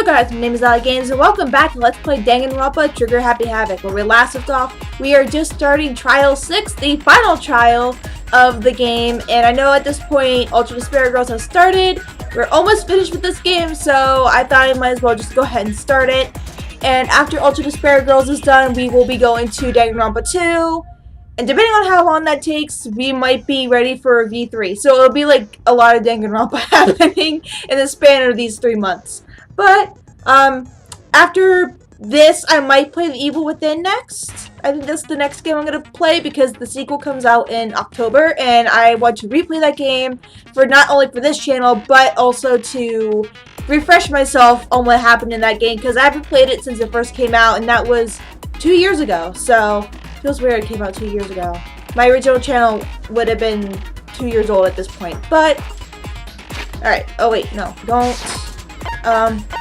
up guys, my name is Alex Games and welcome back to Let's Play Danganronpa Trigger Happy Havoc. Where we last left off, we are just starting Trial 6, the final trial of the game. And I know at this point, Ultra Despair Girls has started. We're almost finished with this game, so I thought I might as well just go ahead and start it. And after Ultra Despair Girls is done, we will be going to Danganronpa 2. And depending on how long that takes, we might be ready for V3. So it'll be like a lot of Danganronpa happening in the span of these 3 months. But, after this, I might play The Evil Within next. I think that's the next game I'm going to play because the sequel comes out in October. And I want to replay that game for not only for this channel, but also to refresh myself on what happened in that game. Because I haven't played it since it first came out, and that was 2 years ago. So, it feels weird it came out 2 years ago. My original channel would have been 2 years old at this point. But, alright. Oh wait, no. Don't.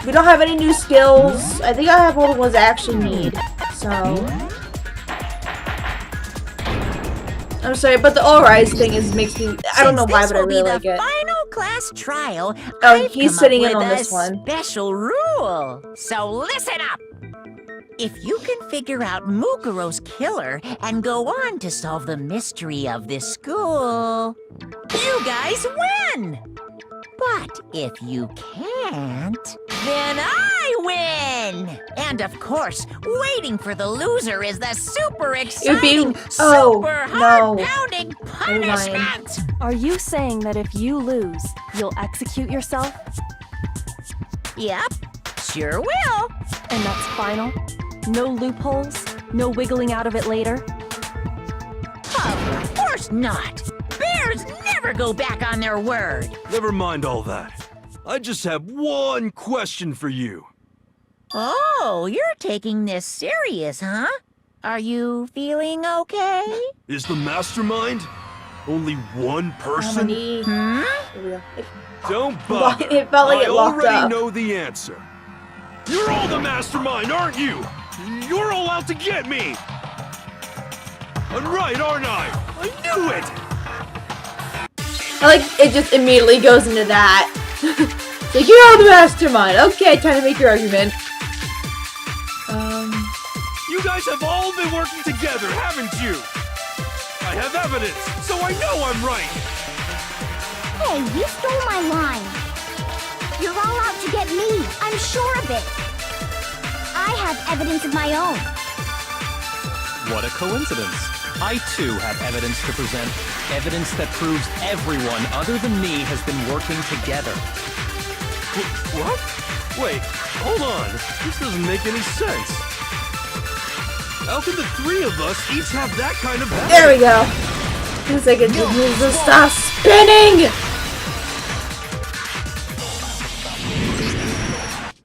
We don't have any new skills. I think I have all the ones I actually need. So, I'm sorry, but the All Rise thing makes me. I don't know why, but I really like it. Final class trial. Oh, he's sitting in on this one. Special rule. So listen up. If you can figure out Mukuro's killer and go on to solve the mystery of this school, you guys win. But if you can't, then I win! And of course, waiting for the loser is the super exciting, super heart-pounding punishment! Are you saying that if you lose, you'll execute yourself? Yep, sure will. And that's final? No loopholes? No wiggling out of it later? Of course not! Bears never go back on their word! Never mind all that. I just have one question for you. Oh, you're taking this serious, huh? Are you feeling okay? Is the mastermind only one person? Don't bother. It felt like I it locked already up. know the answer. You're all the mastermind, aren't you? You're all out to get me! I'm right, aren't I? I knew it! I like it just immediately goes into that. Like, you're all the mastermind. Okay, time to make your argument. You guys have all been working together, haven't you? I have evidence, so I know I'm right. Hey, you stole my line. You're all out to get me. I'm sure of it. I have evidence of my own. What a coincidence. I too have evidence to present. Evidence that proves everyone other than me has been working together. What? Wait, hold on. This doesn't make any sense. How can the three of us each have that kind of evidence? There we go. 2 seconds. It needs to stop spinning!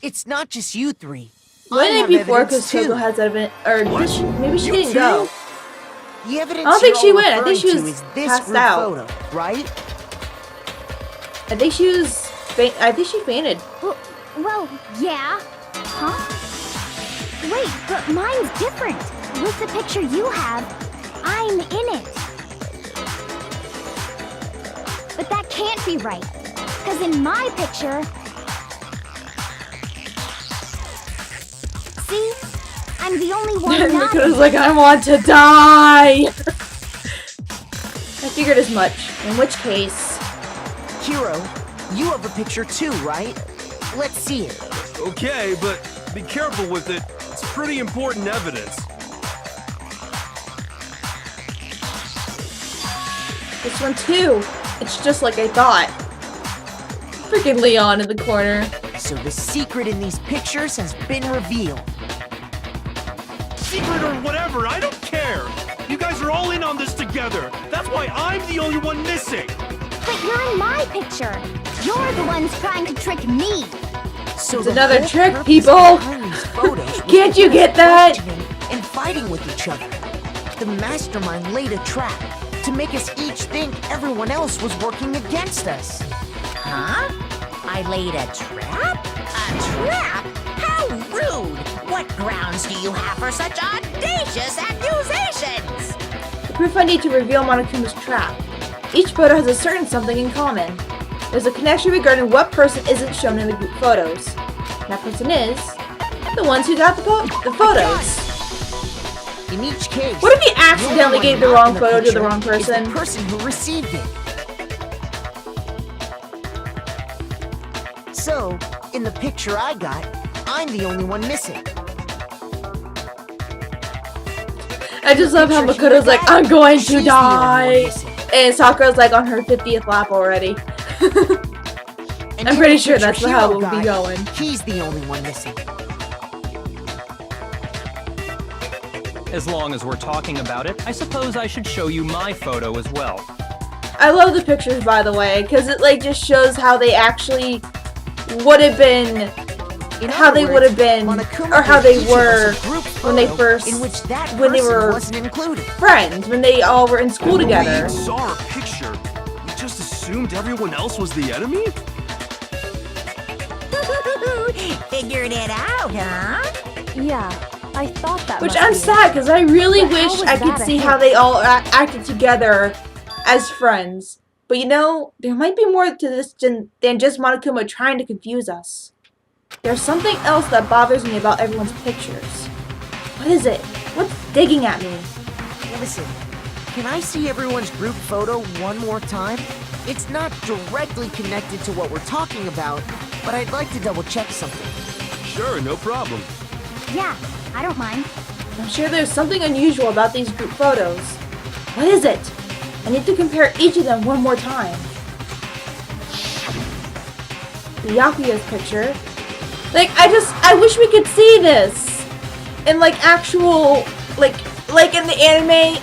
It's not just you three. When did before because Coco has evidence, or did she, maybe she didn't go. The evidence I don't think she you're went. I think she referring was to is this passed group out. photo, right? I think she was. I think she fainted. Well, yeah. Huh? Wait, but mine's different. With the picture you have, I'm in it. But that can't be right. Because in my picture... See? I'm the only one not in it. Like, I want to die! I figured as much. In which case... Hero, you have a picture too, right? Let's see it. Okay, but be careful with it. It's pretty important evidence. This one too. It's just like I thought. Freaking Leon in the corner. So the secret in these pictures has been revealed. Secret or whatever, I don't care. You guys are all in on this together. That's why I'm the only one missing. But you're in my picture. You're the ones trying to trick me. So It's another whole trick, purpose people. behind these photos was Can't to you get that? questioning and fighting with each other. The mastermind laid a trap to make us each think everyone else was working against us. Huh? I laid a trap? A trap? How rude! What grounds do you have for such audacious accusations? The proof I need to reveal Monokuma's trap. Each photo has a certain something in common. There's a connection regarding what person isn't shown in the group photos. That person is the ones who got the photos. In each case, What if he the accidentally only gave one the not wrong in photo to the picture wrong is person? the person who received it. So, in the picture I got, I'm the only one missing. I just love how Picture Makoto's like, I'm going she's to the only one die. missing. And Sakura's like on her 50th lap already. And I'm in pretty the sure picture that's how Hero we'll be got, going. He's the only one missing. As long as we're talking about it, I suppose I should show you my photo as well. I love the pictures, by the way, because it like just shows how they actually would have been, In how other they words, would have been, Monokuma or how gave they each of were us a group when they photo first, in which that when they person were wasn't included. friends, when they all were in school together. We saw our picture. We just assumed everyone else was the enemy? Figured it out, huh? Yeah, I thought that Which must I'm be it. sad, because I really But how wish was I could that a see hit? how they all acted together as friends. But you know, there might be more to this than just Monokuma trying to confuse us. There's something else that bothers me about everyone's pictures. What is it? What's digging at me? Listen, can I see everyone's group photo one more time? It's not directly connected to what we're talking about, but I'd like to double check something. Sure, no problem. Yeah, I don't mind. I'm sure there's something unusual about these group photos. What is it? I need to compare each of them one more time. The Yakuya's picture. Like, I wish we could see this in like actual, like in the anime,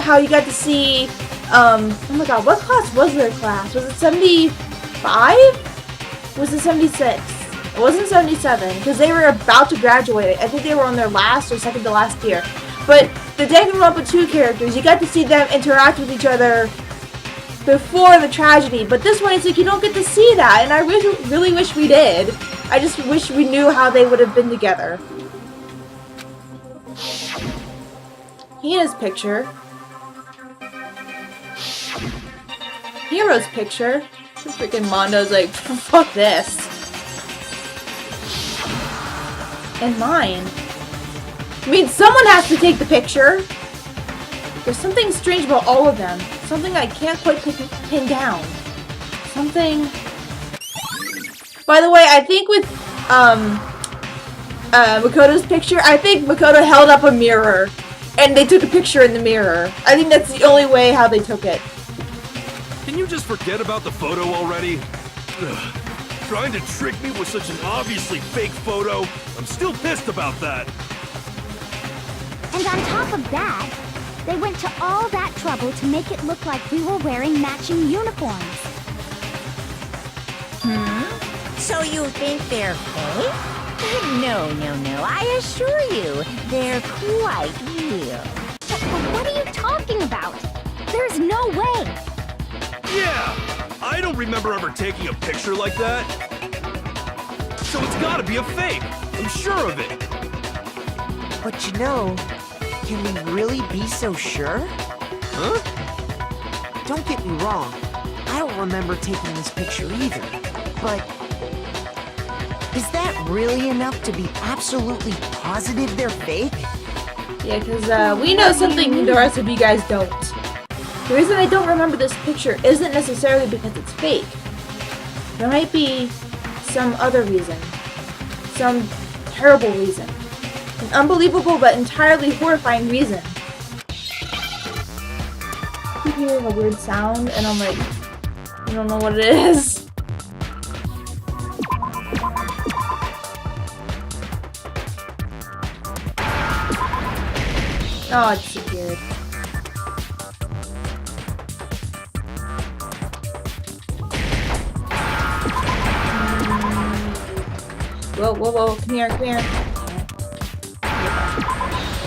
how you got to see, oh my god, what class was their class? Was it 75? Was it 76? It wasn't 77, because they were about to graduate. I think they were on their last or second to last year. But the Danganronpa 2 characters, you got to see them interact with each other before the tragedy. But this one, it's like you don't get to see that, and I really wish we did. I just wish we knew how they would have been together. Hina's picture. Hero's picture. Freaking Mondo's like, fuck this. And mine. I mean, someone has to take the picture. There's something strange about all of them. Something I can't quite pin down. Something... By the way, I think with Makoto's picture, I think Makoto held up a mirror and they took a picture in the mirror. I think that's the only way how they took it. Can you just forget about the photo already? Ugh. Trying to trick me with such an obviously fake photo? I'm still pissed about that. And on top of that, they went to all that trouble to make it look like we were wearing matching uniforms. So you think they're fake? No, no, no. I assure you, they're quite real. But what are you talking about? There's no way. Yeah! I don't remember ever taking a picture like that. So it's gotta be a fake. I'm sure of it. But you know, can we really be so sure? Huh? Don't get me wrong, I don't remember taking this picture either, but is that really enough to be absolutely positive they're fake? Yeah, because we know something the rest of you guys don't. The reason I don't remember this picture isn't necessarily because it's fake. There might be some other reason. Some terrible reason. An unbelievable but entirely horrifying reason. I keep hearing a weird sound and I'm like, I don't know what it is. Oh, it disappeared. Whoa, whoa, whoa, come here, come here.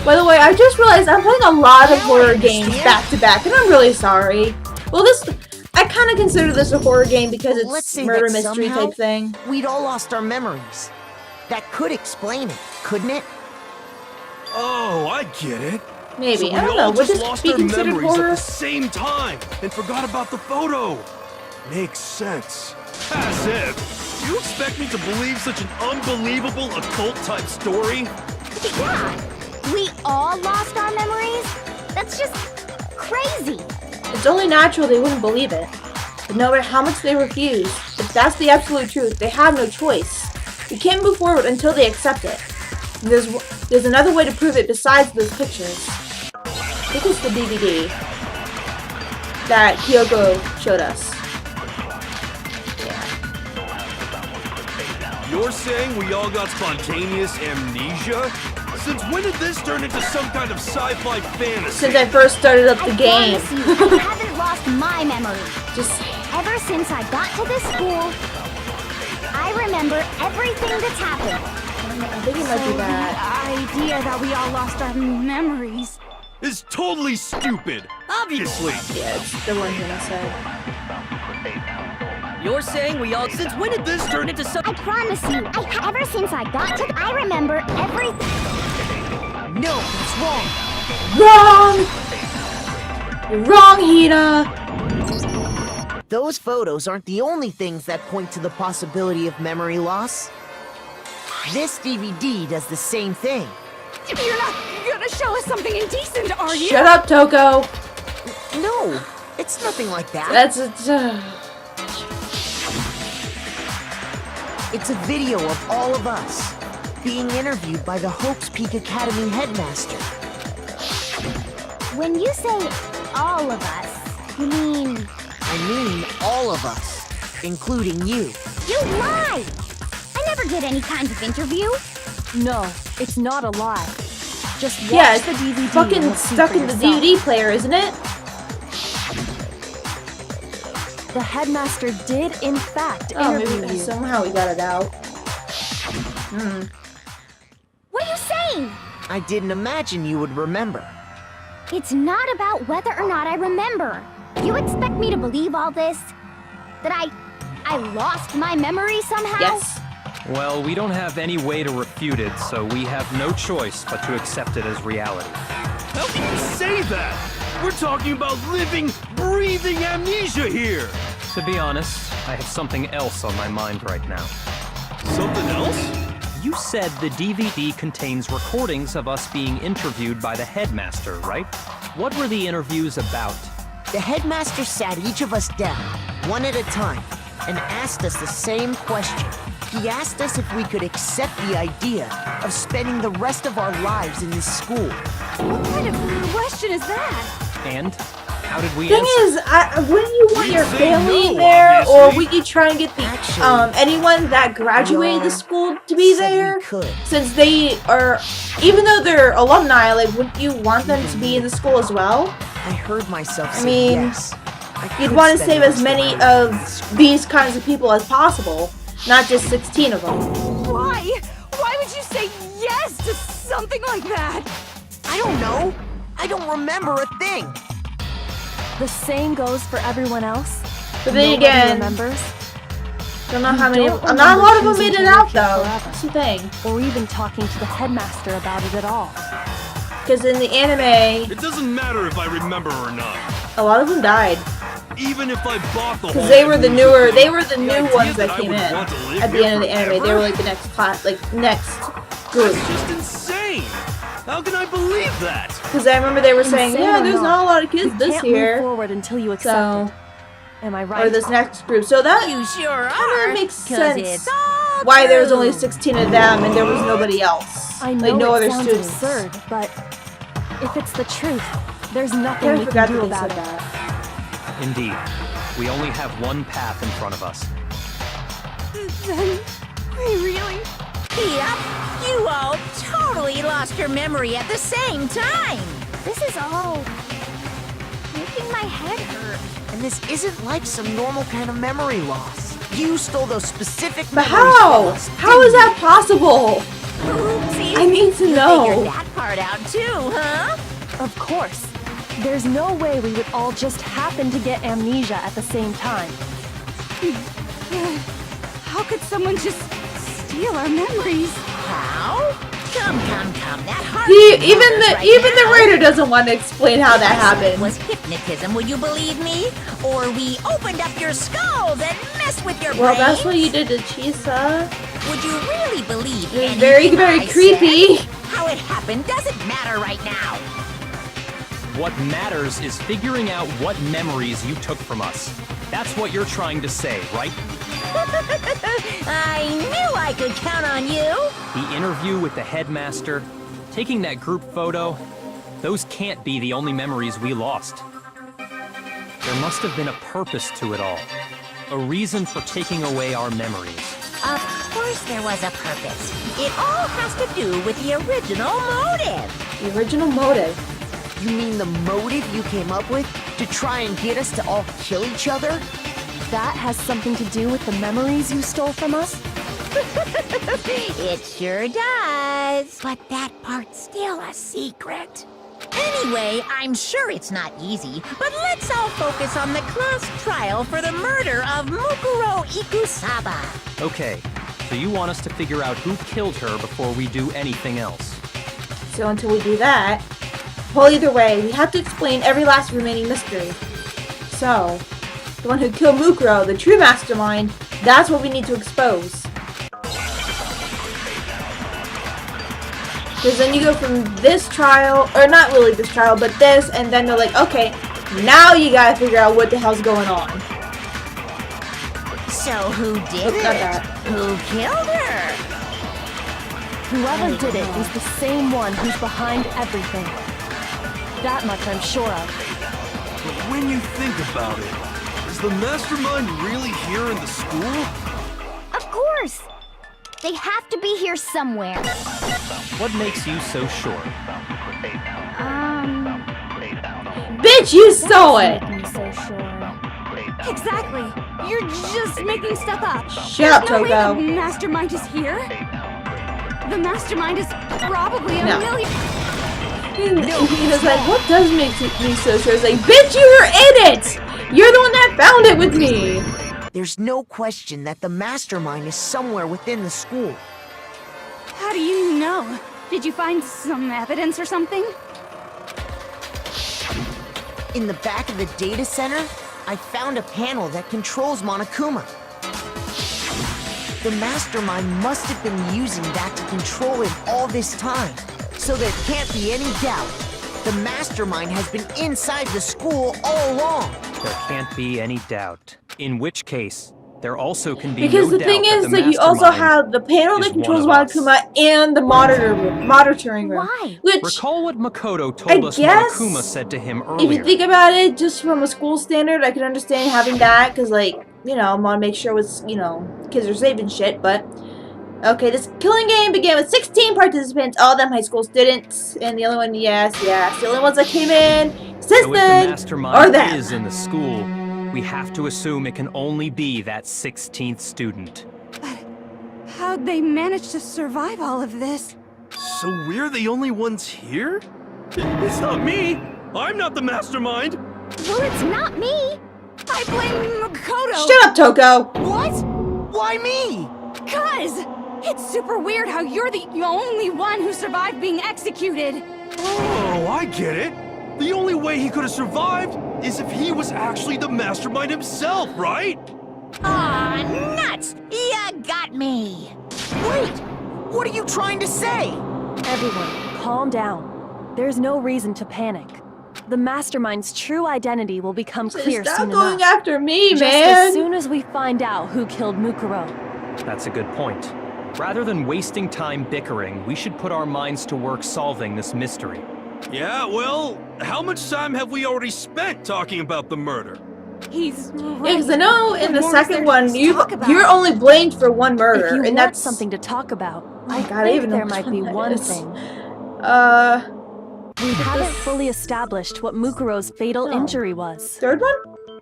By the way, I just realized I'm playing a lot of horror games back to back, and I'm really sorry. Well, I kind of consider this a horror game because Let's it's say murder that mystery somehow type thing. We'd all lost our memories. That could explain it, couldn't it? Oh, I get it. Maybe, So we I don't all know. Would just this lost be our considered memories at horror? the same time and forgot about the photo. Makes sense. As if. You expect me to believe such an unbelievable occult-type story? Yeah, we all lost our memories? That's just crazy. It's only natural they wouldn't believe it. But no matter how much they refuse, if that's the absolute truth, they have no choice. We can't move forward until they accept it. And there's another way to prove it besides those pictures. I think it's the DVD that Kyoko showed us. You're saying we all got spontaneous amnesia? Since when did this turn into some kind of sci-fi fantasy? Since I first started up the game. I promise you, I haven't lost my memory. Just Ever since I got to this school, I remember everything that's happened. I think it might be that. The idea that we all lost our memories. Is totally stupid. Obviously. Yeah, it's the one thing I said. You're saying we all... Since when did this turn into some... I promise you, ever since I got to... I remember everything. No, that's wrong. Wrong! You're wrong, Hina! Those photos aren't the only things that point to the possibility of memory loss. This DVD does the same thing. You're not gonna show us something indecent, are you? Shut up, Toko! No, it's nothing like that. That's It's a video of all of us being interviewed by the Hope's Peak Academy headmaster. When you say all of us, you mean... I mean all of us, including you. You lie! I never did any kind of interview. No, it's not a lie. Just watch yeah, it's the DVD. and fucking you'll see stuck for in the yourself. DVD player, isn't it? The headmaster did, in fact, Oh, interview maybe you. somehow we got it out. What are you saying? I didn't imagine you would remember. It's not about whether or not I remember. You expect me to believe all this? That I lost my memory somehow? Yes. Well, we don't have any way to refute it, so we have no choice but to accept it as reality. How can you say that? We're talking about living, breathing amnesia here. To be honest, I have something else on my mind right now. Something else? You said the DVD contains recordings of us being interviewed by the headmaster, right? What were the interviews about? The headmaster sat each of us down, one at a time, and asked us the same question. He asked us if we could accept the idea of spending the rest of our lives in this school. What kind of question is that? And how did we Thing answer? is, wouldn't you want We'd your say family no, there, or obviously. would you try and get the Actually, anyone that graduated we the school to be said we there? could. Since they are, even though they're alumni, like, wouldn't you want them to be in the school as well? I heard myself say mean, yes. I You'd could want to spend save the as rest many my life in this of school. these kinds of people as possible, not just 16 of them. Why? Why would you say yes to something like that? I don't know. I don't remember a thing. The same goes for everyone else. But then Nobody again, remembers, don't know You how many. don't Not a lot of them remember made it choosing to out live here though. forever. That's the thing. or even talking to the headmaster about it at all. Because in the anime, It doesn't matter if I remember or not. a lot of them died. Even if I bought the whole Because they were the amnesia newer, thing, they were the new idea ones that I came would in want to live at the here end of the anime. They forever? were like the next class, like next group. That's just insane. How can I believe that? Because I remember they were saying, Insane yeah, or there's not, not a lot of kids You this can't move year, forward until you accept so it. Am I right? or this next group. So that You sure kind are. of makes 'cause sense. it's all Why there was only true. 16 of them and there was nobody else, I know like no it other sounds students. absurd, but if it's the truth, there's I nothing we forgot can do that they about said it. that. Indeed. We only have one path in front of us. Then we really... Yep, you all totally lost your memory at the same time. This is all making my head hurt. And this isn't like some normal kind of memory loss. You stole those specific But memories how? from us, How is didn't that possible? Oopsies. I need to You know. figured that part out too, huh? Of course. There's no way we would all just happen to get amnesia at the same time. How could someone just steal our memories? How? Come. That Even the writer doesn't want to explain how that happened. It was hypnotism, would you believe me? Or we opened up your skulls and messed with your Well, brains? that's what you did to Chisa. Would you really believe It was anything very I creepy. said? How it happened doesn't matter right now. What matters is figuring out what memories you took from us. That's what you're trying to say, right? I knew I could count on you. The interview with the headmaster, taking that group photo, those can't be the only memories we lost. There must have been a purpose to it all. A reason for taking away our memories. Of course there was a purpose. It all has to do with the original motive. The original motive. You mean the motive you came up with to try and get us to all kill each other? That has something to do with the memories you stole from us? It sure does. But that part's still a secret. Anyway, I'm sure it's not easy, but let's all focus on the class trial for the murder of Mukuro Ikusaba. Okay, so you want us to figure out who killed her before we do anything else. So until we do that, well, either way, we have to explain every last remaining mystery. So, the one who killed Mukuro, the true mastermind, that's what we need to expose. Because then you go from this trial, or not really this trial, but this, and then they're like, okay, now you gotta figure out what the hell's going on. So who did Look it? at that. Who killed her? Whoever did it is the same one who's behind everything. That much I'm sure of. But when you think about it, is the mastermind really here in the school? Of course! They have to be here somewhere. What makes you so sure? Bitch, you saw it! I'm so sure. Exactly. You're just making stuff up. Shut up, No way Toko. the mastermind is here. The mastermind is probably a No. million. He was like, what does make me so sure? It's like, bitch, you were in it! You're the one that found it with me! There's no question that the mastermind is somewhere within the school. How do you know? Did you find some evidence or something? In the back of the data center, I found a panel that controls Monokuma. The mastermind must have been using that to control it all this time. So there can't be any doubt. The mastermind has been inside the school all along. There can't be any doubt. In which case, there also can be Because no the thing doubt is that that the you also mastermind have the panel is that controls one of us. Monokuma and the monitoring room. Why? Which, Recall what Makoto told us guess Monokuma said to him if earlier. you think about it, just from a school standard, I can understand having that, because, like, you know, I want to make sure it's, you know, kids are safe and shit, but... Okay, this killing game began with 16 participants, all of them high school students, and the only one, yes, the only ones that came in since So if the then are mastermind them. is in the school, we have to assume it can only be that 16th student. How'd they manage to survive all of this? So we're the only ones here? It's not me! I'm not the mastermind! Well, it's not me! I blame Makoto! Shut up, Toko! What? Why me? Cuz! It's super weird how you're the only one who survived being executed! Oh, I get it! The only way he could have survived is if he was actually the mastermind himself, right? Aw, nuts! You got me! Wait! What are you trying to say? Everyone, calm down. There's no reason to panic. The mastermind's true identity will become clear Stop soon going enough. after me, Just man! as soon as we find out who killed Mukuro. That's a good point. Rather than wasting time bickering, we should put our minds to work solving this mystery. Yeah, well, how much time have we already spent talking about the murder? He's Yeah, right. because I know in the What more is second there one, to talk about? you're only blamed for one murder, If you and want that's something to talk about, my I God, I think even know there which might one be that one is. thing. We We haven't fully established what Mukuro's fatal No. injury was. third one?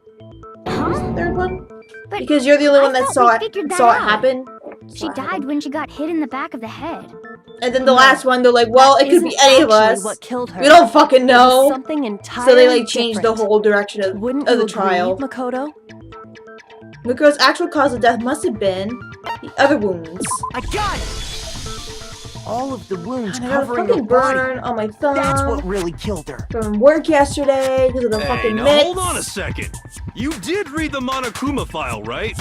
Huh? Third one? But Because you're the only I one that thought saw we it figured that saw it out. happen. She died when she got hit in the back of the head. And then the last one, they're like, well, That it could be isn't any of actually us. What killed her. We don't fucking It was know. something entirely So they like changed the different. whole direction of, Wouldn't of you the trial. agree, Makoto? Mukuro's actual cause of death must have been the other wounds. I got it! all of the wounds And I got a covering her fucking body. burn on my thumb. That's what really killed her. From work yesterday because of the Hey, fucking now mitts. hold on a second. You did read the Monokuma file, right?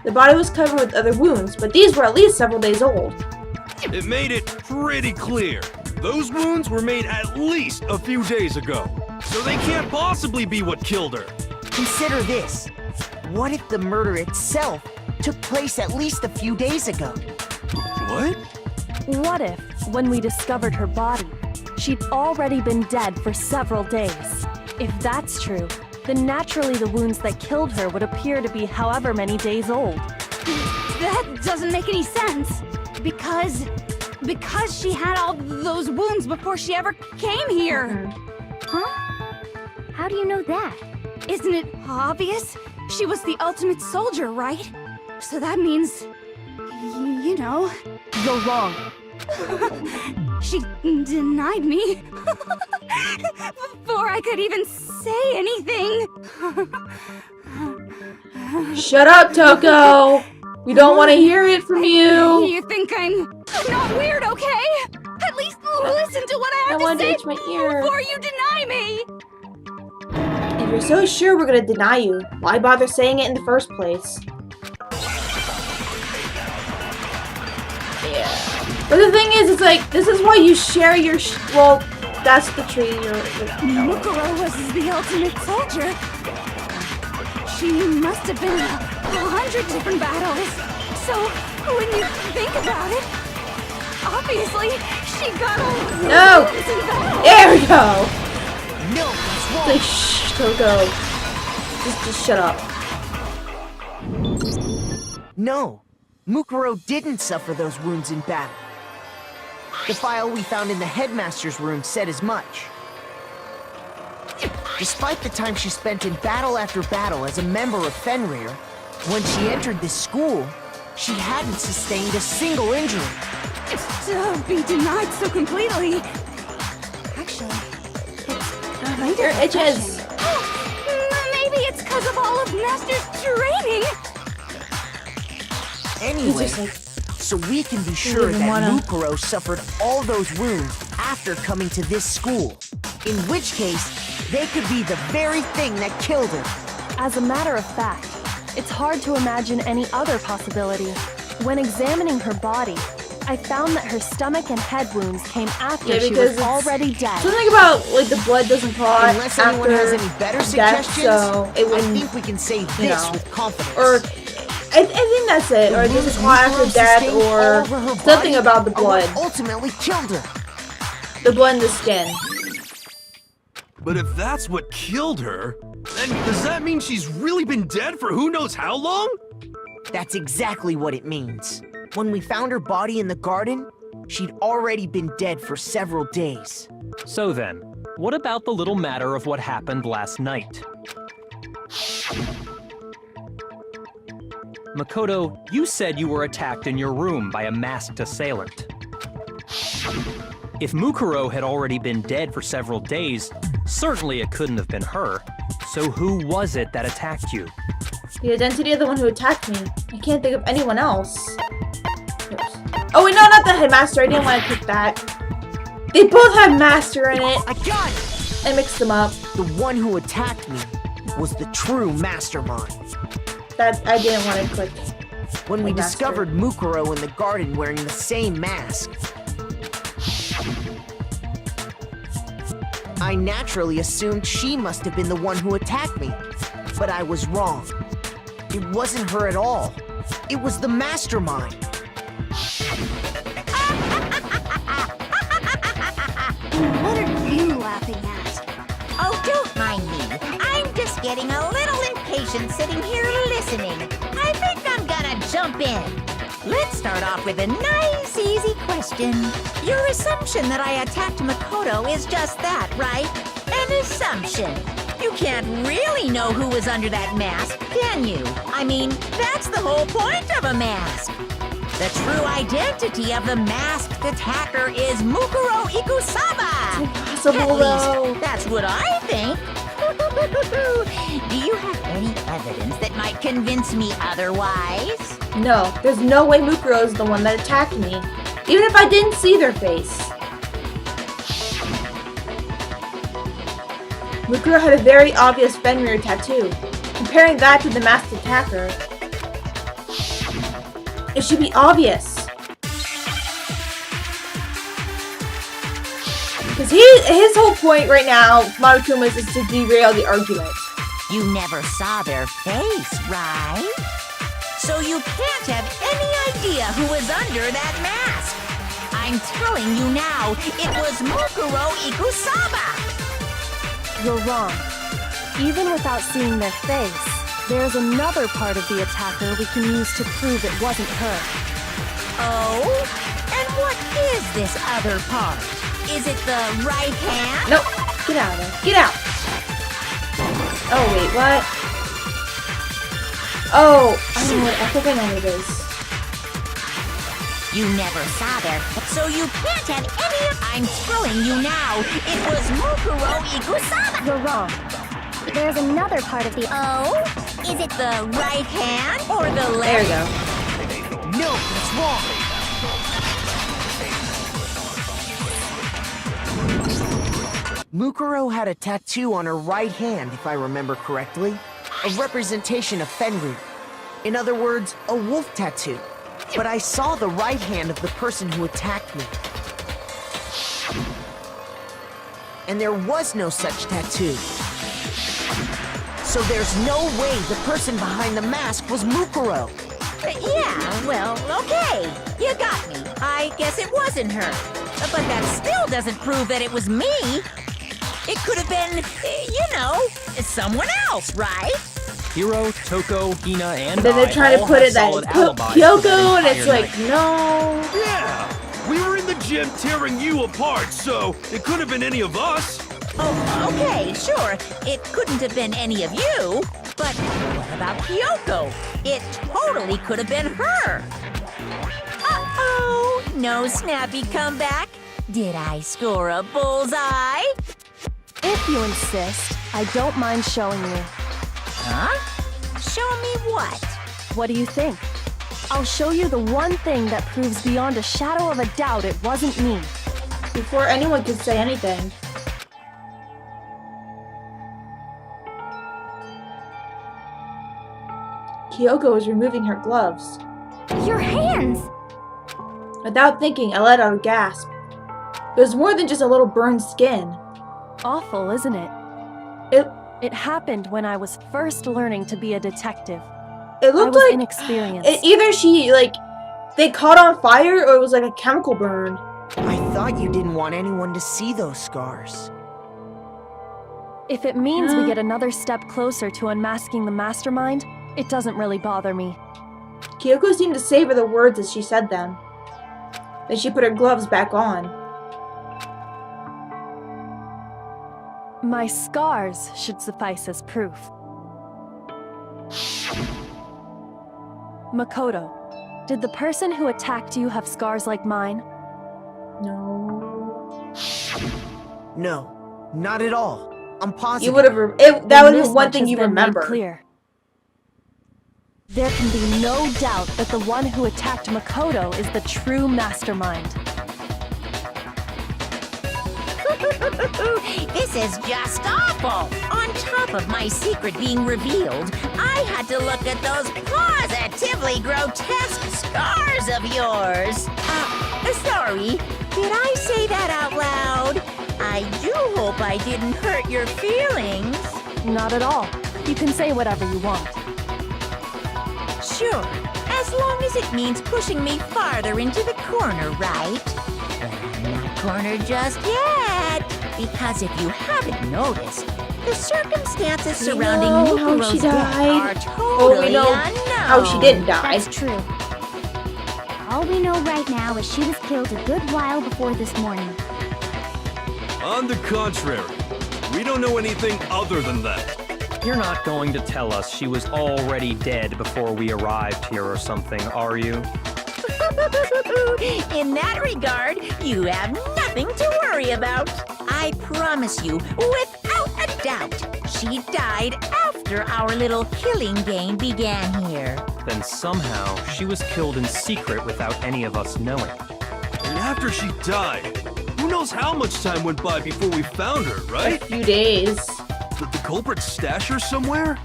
The body was covered with other wounds, but these were at least several days old. It made it pretty clear. Those wounds were made at least a few days ago. So they can't possibly be what killed her. Consider this. What if the murder itself took place at least a few days ago? What? What if, when we discovered her body, she'd already been dead for several days? If that's true, then naturally the wounds that killed her would appear to be however many days old. That doesn't make any sense. Because she had all those wounds before she ever came here. Huh? How do you know that? Isn't it obvious? She was the ultimate soldier, right? So that means, you know, You're wrong. she denied me before I could even say anything. Shut up, Toko! We don't want to hear it from you! You think I'm not weird, okay? At least listen to what I have want to to say itch my ear. before you deny me. If you're so sure we're gonna deny you, why bother saying it in the first place? Yeah. But the thing is, it's like, this is why you share your well, that's the tree Mukuro was the ultimate soldier. She must have been 100 different battles. So, when you think about it, obviously, she got all No! There we go! No, that's wrong. Like, shh, Toko. Just shut up. No, Mukuro didn't suffer those wounds in battle. The file we found in the headmaster's room said as much. Despite the time she spent in battle after battle as a member of Fenrir, when she entered this school, she hadn't sustained a single injury. To be denied so completely. Actually, it's Your itches. Maybe it's because of all of Master's training. Anyway, He's just like, so we can be sure even that wanna- Mukuro suffered all those wounds after coming to this school. In which case, they could be the very thing that killed her. As a matter of fact, it's hard to imagine any other possibility. When examining her body, I found that her stomach and head wounds came after Yeah, she because was it's- already dead. something about, like, the blood doesn't clot Unless anyone has after any better death, suggestions, so it I wouldn't, think we can say you this know, with confidence. or I think that's it, or it doesn't clot after death, Sustained all or over her something body about the are what blood. ultimately killed her. The blood in the skin. But if that's what killed her, then does that mean she's really been dead for who knows how long? That's exactly what it means. When we found her body in the garden, she'd already been dead for several days. So then, what about the little matter of what happened last night? Makoto, you said you were attacked in your room by a masked assailant. If Mukuro had already been dead for several days, certainly it couldn't have been her. So who was it that attacked you? The identity of the one who attacked me. I can't think of anyone else. Oops. Oh wait, no, not the headmaster. I didn't want to pick that. They both have master in it. I got it! I mixed them up. The one who attacked me was the true mastermind. That I didn't want to click. When we Master. discovered Mukuro in the garden wearing the same mask, I naturally assumed she must have been the one who attacked me. But I was wrong. It wasn't her at all. It was the mastermind. What are you laughing at? Oh, don't mind me. I'm just getting a little impatient sitting here listening. I think I'm gonna jump in. Let's start off with a nice, easy question. Your assumption that I attacked Makoto is just that, right? An assumption. You can't really know who was under that mask, can you? I mean, that's the whole point of a mask. The true identity of the masked attacker is Mukuro Ikusaba. Impossible At though. least, that's what I think. Do you have any evidence that might convince me otherwise? No, there's no way Mukuro is the one that attacked me. Even if I didn't see their face. Mukuro had a very obvious Fenrir tattoo. Comparing that to the masked attacker, it should be obvious. Because his whole point right now, Monokuma's, is to derail the argument. You never saw their face, right? So you can't have any idea who was under that mask. I'm telling you now, it was Mukuro Ikusaba. You're wrong. Even without seeing their face, there's another part of the attacker we can use to prove it wasn't her. Oh? And what is this other part? Is it the right hand? Nope. Get out of there. Get out. Oh, wait, what? Oh, I think I know what it is. You never saw their, so you can't have any. I'm telling you now, it was Mukuro Ikusaba. You're wrong. There's another part of the... Oh? Is it the right hand or the There left? you go. No, that's wrong. Mukuro had a tattoo on her right hand, if I remember correctly. A representation of Fenrir. In other words, a wolf tattoo. But I saw the right hand of the person who attacked me. And there was no such tattoo. So there's no way the person behind the mask was Mukuro. Yeah, well, okay. You got me. I guess it wasn't her. But that still doesn't prove that it was me. It could have been, someone else, right? Hiro, Toko, Hina, and Then they're I trying to all put have it that solid it's alibis for Kyoko, that and it's entire like, night. no. Yeah! We were in the gym tearing you apart, so it could have been any of us. Oh, okay, sure. It couldn't have been any of you. But what about Kyoko? It totally could have been her. Uh-oh, no snappy comeback. Did I score a bullseye? If you insist, I don't mind showing you. Huh? Show me what? What do you think? I'll show you the one thing that proves beyond a shadow of a doubt it wasn't me. Before anyone could say anything. Kyoko was removing her gloves. Your hands! Without thinking, I let out a gasp. It was more than just a little burned skin. Awful, isn't it? It happened when I was first learning to be a detective. It I looked was like inexperienced. either they caught on fire or it was like a chemical burn. I thought you didn't want anyone to see those scars. If it means we get another step closer to unmasking the mastermind, it doesn't really bother me. Kyoko seemed to savor the words as she said them. Then she put her gloves back on. My scars should suffice as proof. Makoto, did the person who attacked you have scars like mine? No. No, not at all. I'm positive. You would have. That Then would be this one much thing has you been made remember. Clear. There can be no doubt that the one who attacked Makoto is the true mastermind. This is just awful. On top of my secret being revealed, I had to look at those positively grotesque scars of yours. Sorry, did I say that out loud? I do hope I didn't hurt your feelings. Not at all. You can say whatever you want. Sure, as long as it means pushing me farther into the corner, right? But I'm not cornered just yet. Because if you haven't noticed, the circumstances surrounding know how Mukuro's she death died. are totally we know unknown. how she didn't die. That's true. All we know right now is she was killed a good while before this morning. On the contrary, we don't know anything other than that. You're not going to tell us she was already dead before we arrived here or something, are you? In that regard, you have nothing to worry about. I promise you, without a doubt, she died after our little killing game began here. Then somehow she was killed in secret without any of us knowing. after she died. Who knows how much time went by before we found her, right? A few days. Did the culprit stash her somewhere?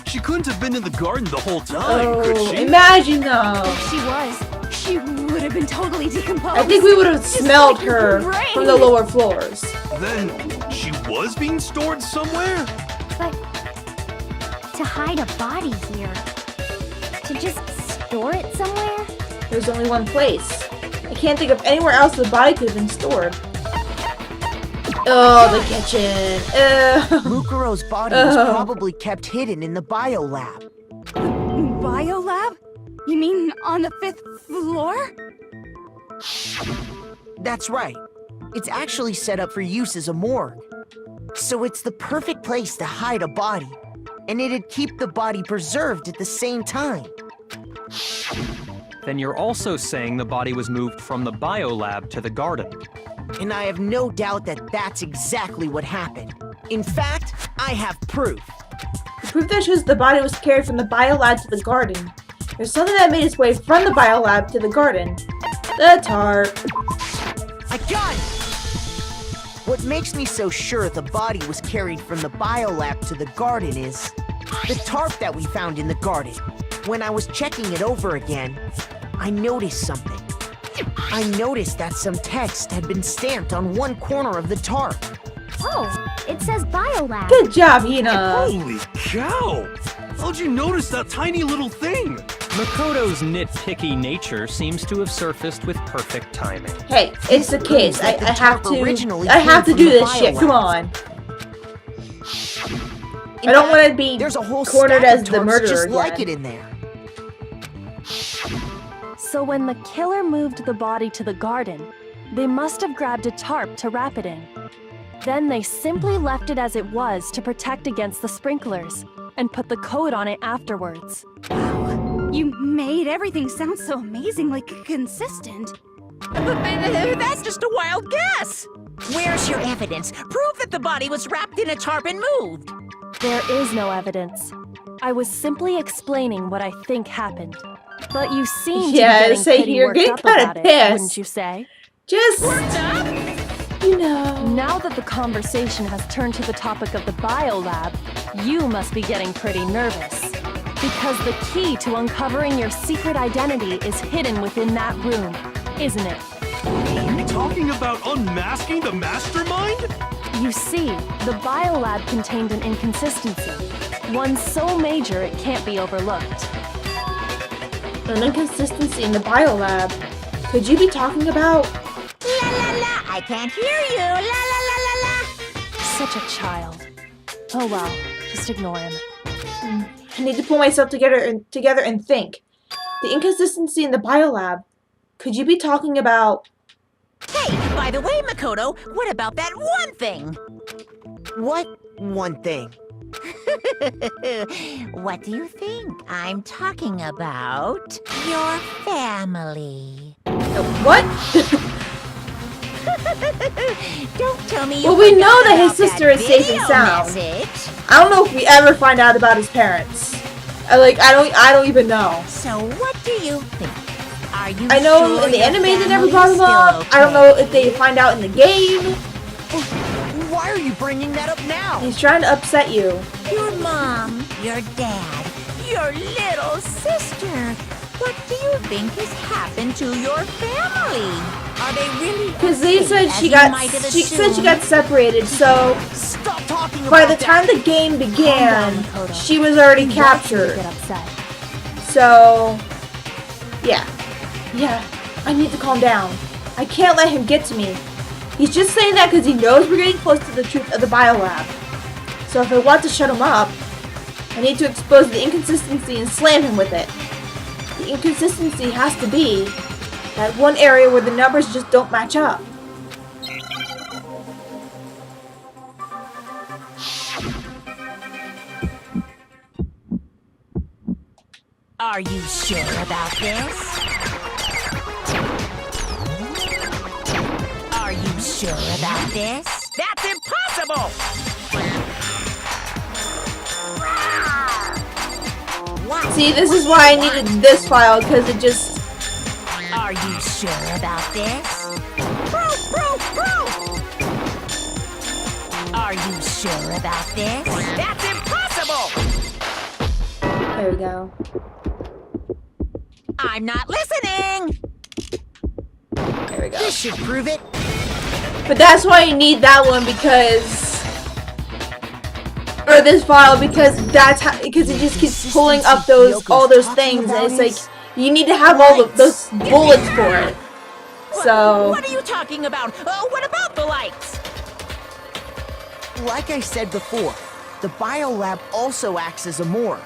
She couldn't have been in the garden the whole time, could Oh, she? imagine though. If she was, she would have been totally decomposed. I think we would have Just smelled like her her brain. from the lower floors. Then she was being stored somewhere? But to hide a body here, to just store it somewhere? There's only one place. I can't think of anywhere else the body could have been stored. Oh, the kitchen. Mukuro's body was probably kept hidden in the biolab. Biolab? You mean on the 5th floor? That's right. It's actually set up for use as a morgue. So it's the perfect place to hide a body. And it'd keep the body preserved at the same time. Then you're also saying the body was moved from the biolab to the garden. And I have no doubt that that's exactly what happened. In fact, I have proof. The proof that shows the body was carried from the biolab to the garden. There's something that made its way from the biolab to the garden. The tarp. I got it! What makes me so sure the body was carried from the biolab to the garden is the tarp that we found in the garden. When I was checking it over again, I noticed something. I noticed that some text had been stamped on one corner of the tarp. Oh, it says biolab. Good job, Hina. Holy cow! How'd you notice that tiny little thing? Makoto's nitpicky nature seems to have surfaced with perfect timing. Hey, it's the case. I have tarp originally to. I have to came do from the this shit. biolab. Come on. In I don't fact, want to be there's a whole cornered stack as of the tarps murderer just again. like it in there. So when the killer moved the body to the garden, they must have grabbed a tarp to wrap it in. Then they simply left it as it was to protect against the sprinklers, and put the coat on it afterwards. You made everything sound so amazingly consistent. That's just a wild guess. Where's your evidence? Prove that the body was wrapped in a tarp and moved. There is no evidence. I was simply explaining what I think happened. But you seem Yeah, to be say getting you're pretty getting worked up kinda about it, pissed. wouldn't you say? Just, you know. Now that the conversation has turned to the topic of the biolab, you must be getting pretty nervous. Because the key to uncovering your secret identity is hidden within that room, isn't it? Are you talking about unmasking the mastermind? You see, the biolab contained an inconsistency. One so major it can't be overlooked. An inconsistency in the biolab. Could you be talking about? La la la, I can't hear you. La la la la la. Such a child. Oh well, just ignore him. I need to pull myself together and think. The inconsistency in the biolab. Could you be talking about? Hey, by the way, Makoto, what about that one thing? What one thing? What do you think? I'm talking about your family. What? Don't tell me you Well, we forgot know that his about sister is safe and video sound. message. I don't know if we ever find out about his parents. I don't even know. So what do you think? Are you I know sure in the your anime they never family's brought him still up. I don't know if they find out in the game. Why are you bringing that up now? He's trying to upset you. Your mom, your dad, your little sister. What do you think has happened to your family? Are they really? Because they as said safe she as got you might have she said she assumed? got separated. So Stop talking by about the time that. the game began, Calm down, Makoto. she was already He wants you to captured. get upset. So yeah. I need to calm down. I can't let him get to me. He's just saying that because he knows we're getting close to the truth of the biolab. So if I want to shut him up, I need to expose the inconsistency and slam him with it. The inconsistency has to be that one area where the numbers just don't match up. Are you sure about this? Are you sure about this? That's impossible! What? See, this is why I needed this file, because it just... Are you sure about this? sure about this? That's impossible! There we go. I'm not listening! There we go. This should prove it. But that's why you need that one because, or this file because because it just keeps pulling up all those things, and it's like you need to have all of those bullets for it. So. What are you talking about? What about the lights? Like I said before, the biolab also acts as a morgue.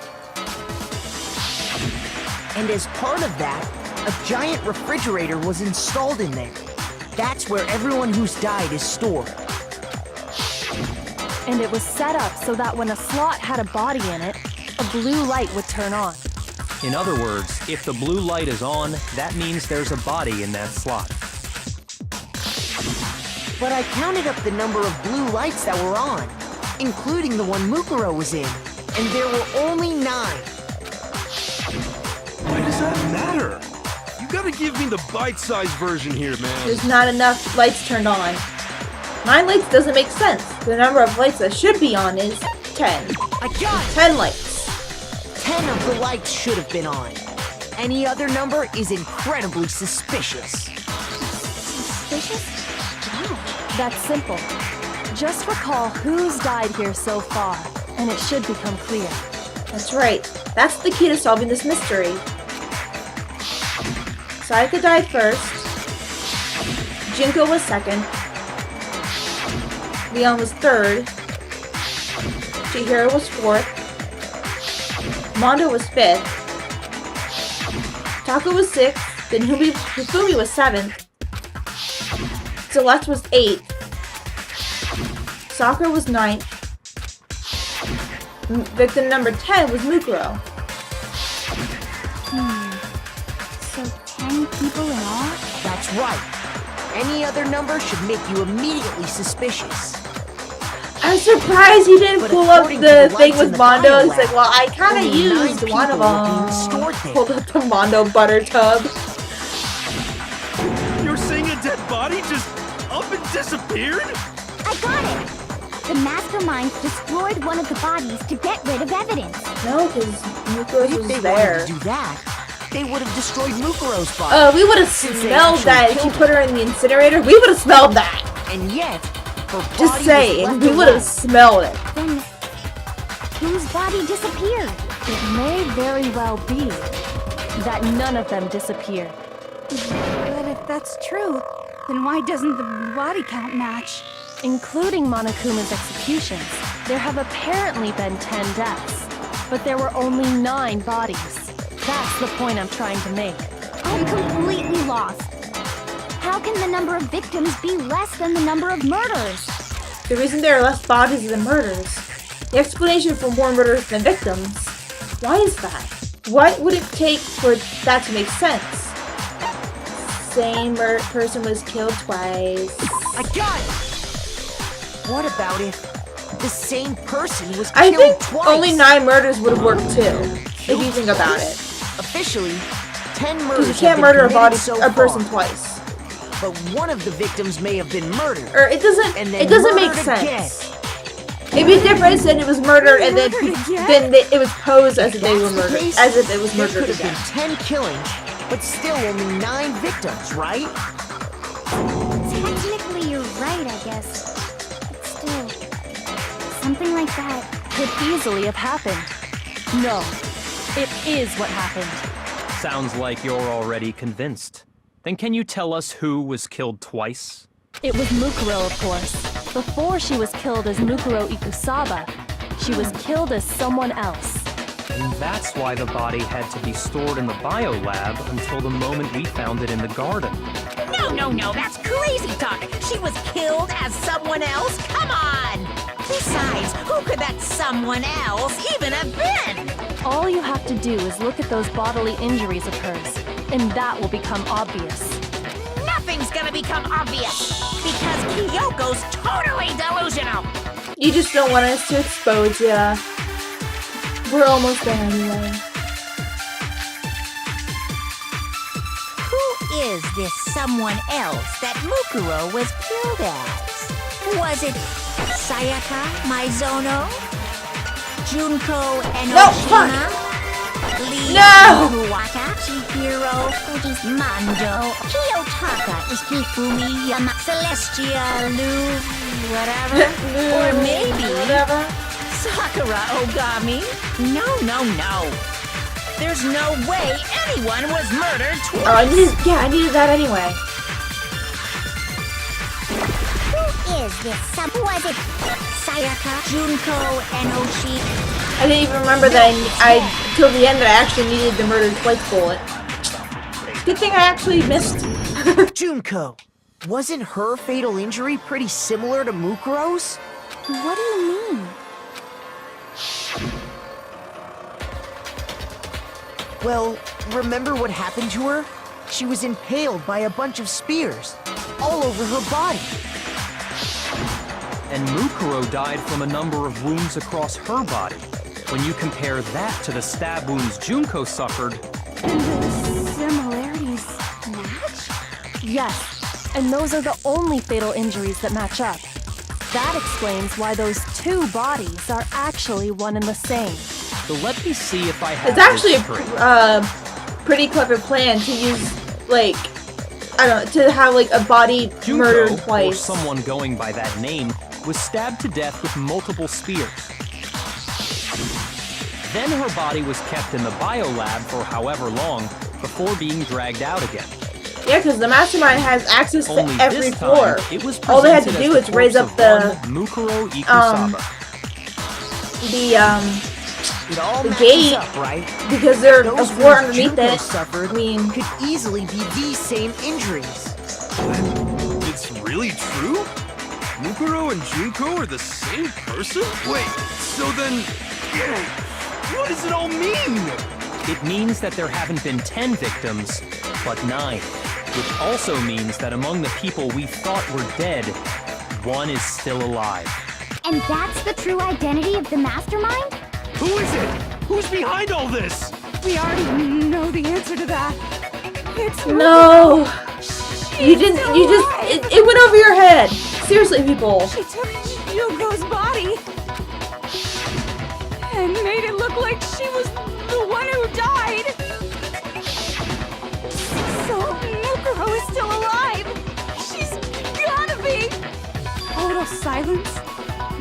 And as part of that, a giant refrigerator was installed in there. That's where everyone who's died is stored. And it was set up so that when a slot had a body in it, a blue light would turn on. In other words, if the blue light is on, that means there's a body in that slot. But I counted up the number of blue lights that were on, including the one Mukuro was in, and there were only 9. Why does that matter? You gotta give me the bite-sized version here, man. There's not enough lights turned on. 9 lights doesn't make sense. The number of lights that should be on is 10. I got it! 10 lights. 10 of the lights should have been on. Any other number is incredibly suspicious. Suspicious? Why? That's simple. Just recall who's died here so far, and it should become clear. That's right. That's the key to solving this mystery. Sayaka died first. Junko was second. Leon was third. Chihiro was fourth. Mondo was fifth. Taka was sixth. Then Hifumi was seventh. Celeste was eighth. Sakura was ninth. Victim number 10 was Mukuro. So 10 people in all? That's right. Any other number should make you immediately suspicious. I'm surprised he didn't But pull up according to the the thing lights in with the Mondo. He's biolab, like, well, I kind of only 9 used one of people were being stored them. there. Pulled up the Mondo butter tub. You're saying a dead body just up and disappeared? I got it! The mastermind destroyed one of the bodies to get rid of evidence. No, because Mukuro's If was they there. wanted to do that, they would have destroyed Mukuro's body. We would have Since they smelled actually that if she killed put her in the incinerator. We would have smelled that. And yet, her body Just was saying, left we would have alone. smelled it. Then, whose body disappeared? It may very well be that none of them disappeared. But if that's true, then why doesn't the body count match? Including Monokuma's executions, there have apparently been 10 deaths, but there were only 9 bodies. That's the point I'm trying to make. I'm completely lost. How can the number of victims be less than the number of murders? The reason there are less bodies than murders. The explanation for more murders than victims. Why is that? What would it take for that to make sense? Same person was killed twice. I got it! What about if the same person was I killed think twice? only 9 murders would have worked too, if you think about it. Officially, 10 Because murders you can't have been murder committed so a person far. twice. But one of the victims may have been murdered. Or it doesn't. And then It doesn't make murdered sense. It'd be different if it was murdered and then it was posed as if they were That's the murdered, case, as if it was there murdered could have again. been 10 killings, but still only 9 victims, right? Technically, you're right, I guess. But still, something like that. Could easily have happened. No, it is what happened. Sounds like you're already convinced. Then can you tell us who was killed twice? It was Mukuro, of course. Before she was killed as Mukuro Ikusaba, she was killed as someone else. And that's why the body had to be stored in the biolab until the moment we found it in the garden. No, that's crazy talk. She was killed as someone else? Come on! Besides, who could that someone else even have been? All you have to do is look at those bodily injuries of hers, and that will become obvious. Nothing's gonna become obvious, because Kyoko's totally delusional. You just don't want us to expose ya. We're almost there anyway. Who is this someone else that Mukuro was killed as? Was it Sayaka Maizono, Junko No, fuck! Enoshima, Lee No! Iwata, Chihiro Mando, Kiyotaka Ishifumi Yama, Celestia Lu, whatever, or maybe Whatever. Sakura Ogami. No. There's no way anyone was murdered Oh, twice. I needed that anyway. Who is this? Was it Sayaka, Junko, Enoshi. I didn't even remember that I till the end that I actually needed the murdered twice bullet. Good thing I actually missed. Junko, wasn't her fatal injury pretty similar to Mukuro's? What do you mean? Well, remember what happened to her? She was impaled by a bunch of spears, all over her body. And Mukuro died from a number of wounds across her body. When you compare that to the stab wounds Junko suffered, And the similarities match? Yes, and those are the only fatal injuries that match up. That explains why those two bodies are actually one and the same. so let me see if I have It's actually this straight. pretty clever plan to use, like, I don't know, to have like a body murdered Junko, or twice. someone going by that name, was stabbed to death with multiple spears. Then her body was kept in the biolab for however long before being dragged out again. Yeah, because the mastermind has access to Only every this time, floor. it was All they had to presented do as is raise corpse up of the one Mukuro Ikusaba. It all The matches gate, up, right? because there's a Those floor wounds underneath Junko it. suffered I mean, could easily be these same injuries. It's really true? Mukuro and Junko are the same person? Wait, so then... What does it all mean? It means that there haven't been 10 victims, but 9. Which also means that among the people we thought were dead, one is still alive. And that's the true identity of the mastermind? Who is it? Who's behind all this? We already know the answer to that. It's no! You She's didn't, still you just, alive. it went over your head! Seriously, people. She took Junko's body and made it look like she was the one who died. So Mukuro is still alive. She's gotta be. Total silence?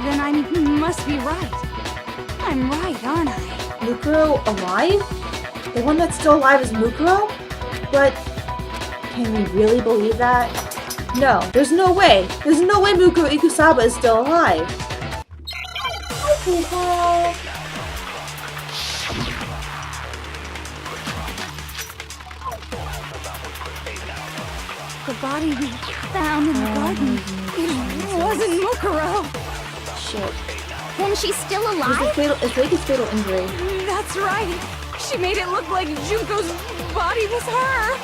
Then I must be right. I'm right, aren't I? Mukuro alive? The one that's still alive is Mukuro? But can we really believe that? No, there's no way. There's no way Mukuro Ikusaba is still alive. The body we found in the garden. It wasn't Mukuro. Shit. Then she's still It's a alive? fatal, it's like a fatal injury. That's right. She made it look like Junko's body was her.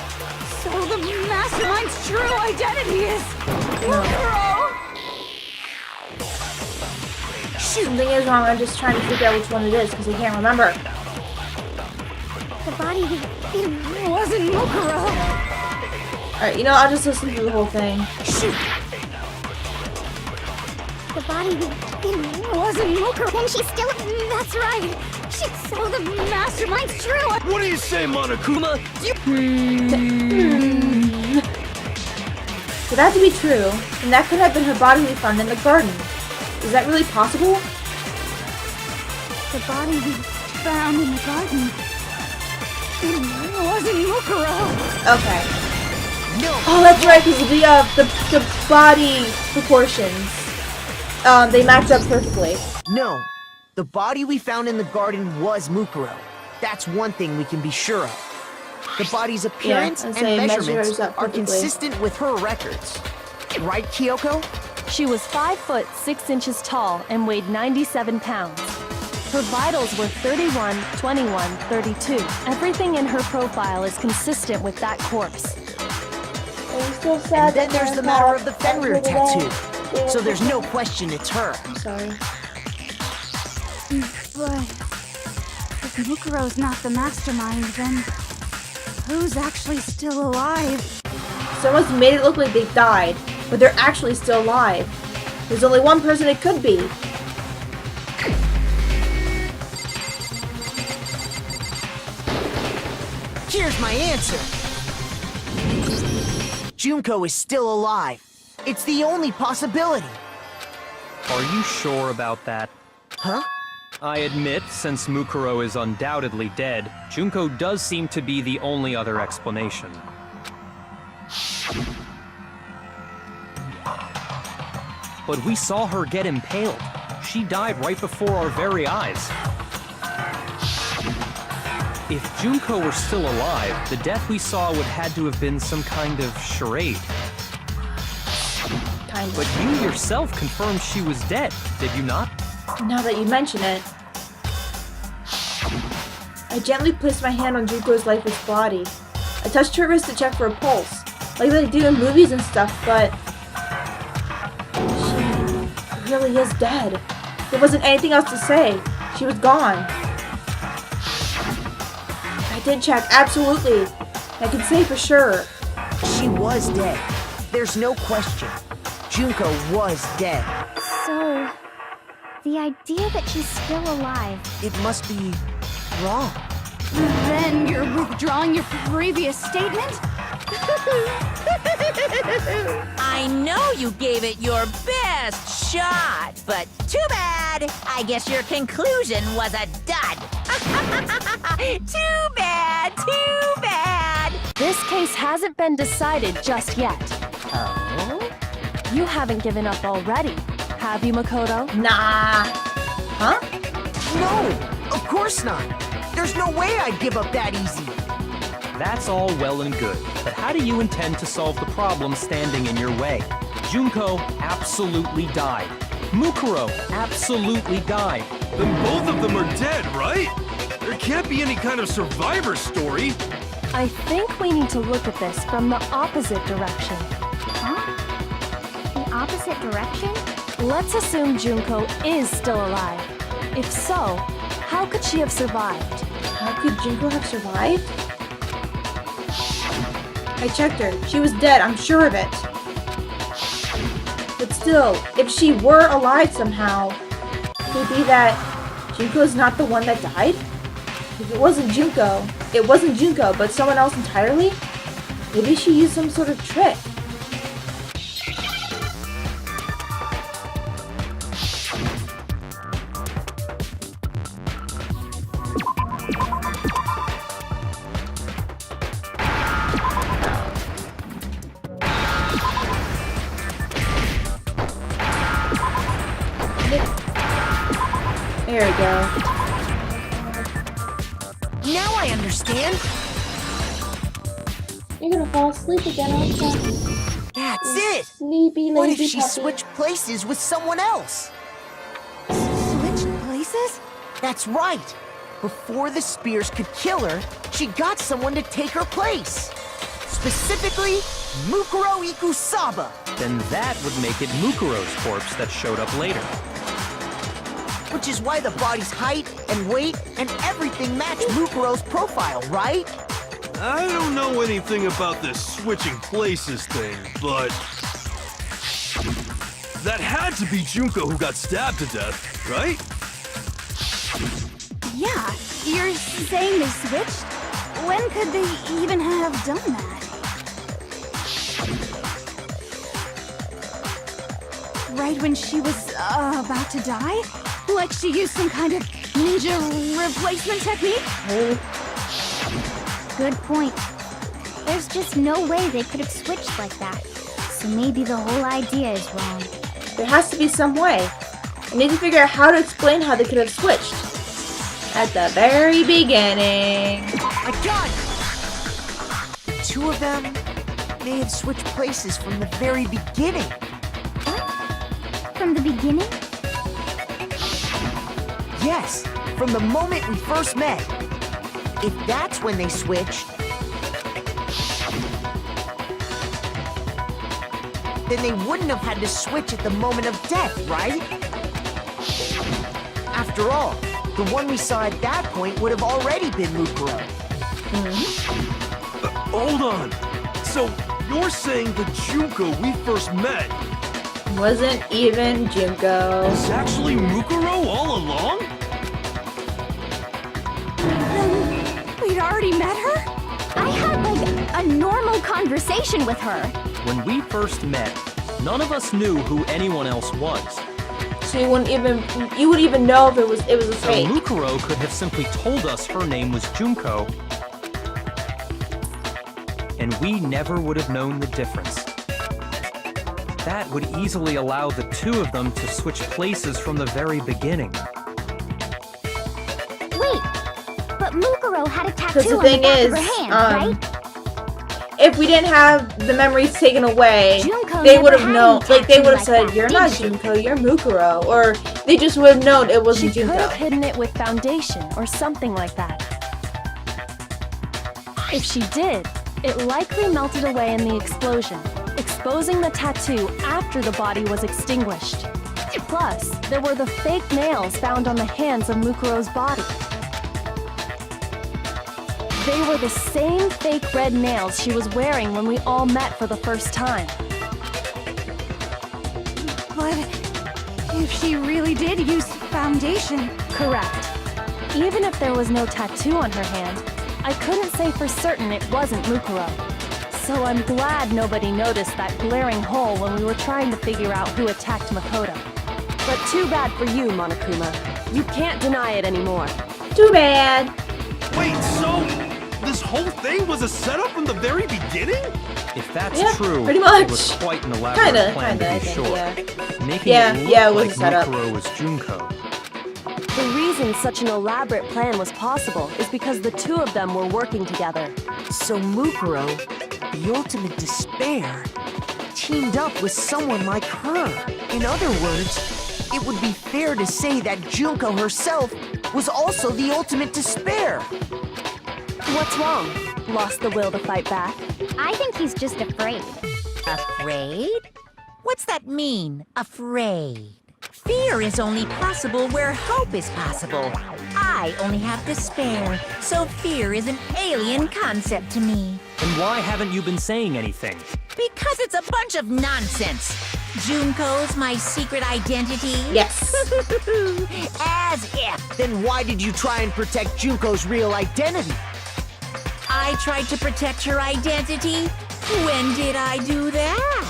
So the mastermind's true identity is Mukuro. Something is wrong. I'm just trying to figure out which one it is because I can't remember. The body It wasn't Mukuro. Alright, you know, I'll just listen to the whole thing. The body It wasn't Mukuro. Then she's still... That's right. So the mastermind's true. What do you say, Monokuma? For that to be true, then that could have been her body we found in the garden. Is that really possible? The body we found in the garden. It wasn't Mukuro. Okay. No. Oh, that's right, because the body proportions, they match up perfectly. No. The body we found in the garden was Mukuro. That's one thing we can be sure of. The body's appearance I'd and say it measurements measures up are perfectly. consistent with her records. Right, Kyoko? She was 5 foot 6 inches tall and weighed 97 pounds. Her vitals were 31, 21, 32. Everything in her profile is consistent with that corpse. I'm still sad. And then that there's my the matter of cat the Fenrir got rid of tattoo. that. So there's no question it's her. I'm sorry. But if Mukuro's not the mastermind, then who's actually still alive? Someone's made it look like they died, but they're actually still alive. There's only one person it could be. Here's my answer. Junko is still alive. It's the only possibility. Are you sure about that? Huh? I admit, since Mukuro is undoubtedly dead, Junko does seem to be the only other explanation. But we saw her get impaled. She died right before our very eyes. If Junko were still alive, the death we saw would had to have been some kind of charade. Kind But of. you yourself confirmed she was dead, did you not? Now that you mention it. I gently placed my hand on Junko's lifeless body. I touched her wrist to check for a pulse, like they do in movies and stuff, but she really is dead. There wasn't anything else to say. She was gone. I did check, absolutely. I can say for sure. She was dead. There's no question. Junko was dead. So, the idea that she's still alive. It must be wrong. Then you're withdrawing your previous statement? I know you gave it your best shot, but too bad. I guess your conclusion was a dud. Too bad, too bad. This case hasn't been decided just yet. Oh? You haven't given up already, have you, Makoto? Nah. Huh? No, of course not. There's no way I'd give up that easy. That's all well and good, but how do you intend to solve the problem standing in your way? Junko absolutely died. Mukuro absolutely died. Then both of them are dead, right? There can't be any kind of survivor story. I think we need to look at this from the opposite direction. Huh? The opposite direction? Let's assume Junko is still alive. If so, how could she have survived? How could Junko have survived? I checked her. She was dead, I'm sure of it. But still, if she were alive somehow, could it be that Junko's not the one that died? If it wasn't Junko, but someone else entirely? Maybe she used some sort of trick. There we go. Now I understand. You're gonna fall asleep again, aren't you? That's it. Sleepy, What if lazy she puppy. switched places with someone else? Switched places? That's right. Before the spears could kill her, she got someone to take her place. Specifically, Mukuro Ikusaba. Then that would make it Mukuro's corpse that showed up later. Which is why the body's height and weight and everything matched Mukuro's profile, right? I don't know anything about this switching places thing, but that had to be Junko who got stabbed to death, right? Yeah, you're saying they switched? When could they even have done that? Right when she was about to die? Like she used some kind of ninja replacement technique? Good point. There's just no way they could have switched like that. So maybe the whole idea is wrong. There has to be some way. I need to figure out how to explain how they could have switched. At the very beginning. I got it! The two of them may have switched places from the very beginning. From the beginning? Yes, from the moment we first met. If that's when they switched, then they wouldn't have had to switch at the moment of death, right? After all, the one we saw at that point would have already been Mukuro. Hold on. So you're saying the Junko we first met Wasn't even Junko. It's actually Mukuro all along? Then we'd already met her? I had, like, a normal conversation with her. When we first met, none of us knew who anyone else was. So you wouldn't even know if it was a So fake. Mukuro could have simply told us her name was Junko, and we never would have known the difference. That would easily allow the two of them to switch places from the very beginning. Wait, but Mukuro had a Because tattoo the on the thing back is, of her hand, right? if we didn't have the memories taken away, Junko they never would have had known. any Like they tattoo would have like said, that, "You're did not she? Junko, you're Mukuro," or they just would have known it She wasn't could Junko. have hidden it with foundation or something like that. If she did, it likely melted away in the explosion, exposing the tattoo after the body was extinguished. Plus, there were the fake nails found on the hands of Mukuro's body. They were the same fake red nails she was wearing when we all met for the first time. But if she really did use foundation, Correct. Even if there was no tattoo on her hand, I couldn't say for certain it wasn't Mukuro. So I'm glad nobody noticed that glaring hole when we were trying to figure out who attacked Makoto. But too bad for you, Monokuma. You can't deny it anymore. Too bad. Wait, so this whole thing was a setup from the very beginning? If that's Yeah, true, pretty it much. was quite an elaborate Kinda, plan I to be think, sure. yeah. Making Yeah, it look yeah, it was like a setup. Mukuro was Junko. The reason such an elaborate plan was possible is because the two of them were working together. So Mukuro, the ultimate despair, teamed up with someone like her. In other words, it would be fair to say that Junko herself was also the ultimate despair. What's wrong? Lost the will to fight back? I think he's just afraid. Afraid? What's that mean, afraid? Fear is only possible where hope is possible. I only have despair, so fear is an alien concept to me. Then why haven't you been saying anything? Because it's a bunch of nonsense. Junko's my secret identity? Yes. As if. Then why did you try and protect Junko's real identity? I tried to protect her identity? When did I do that?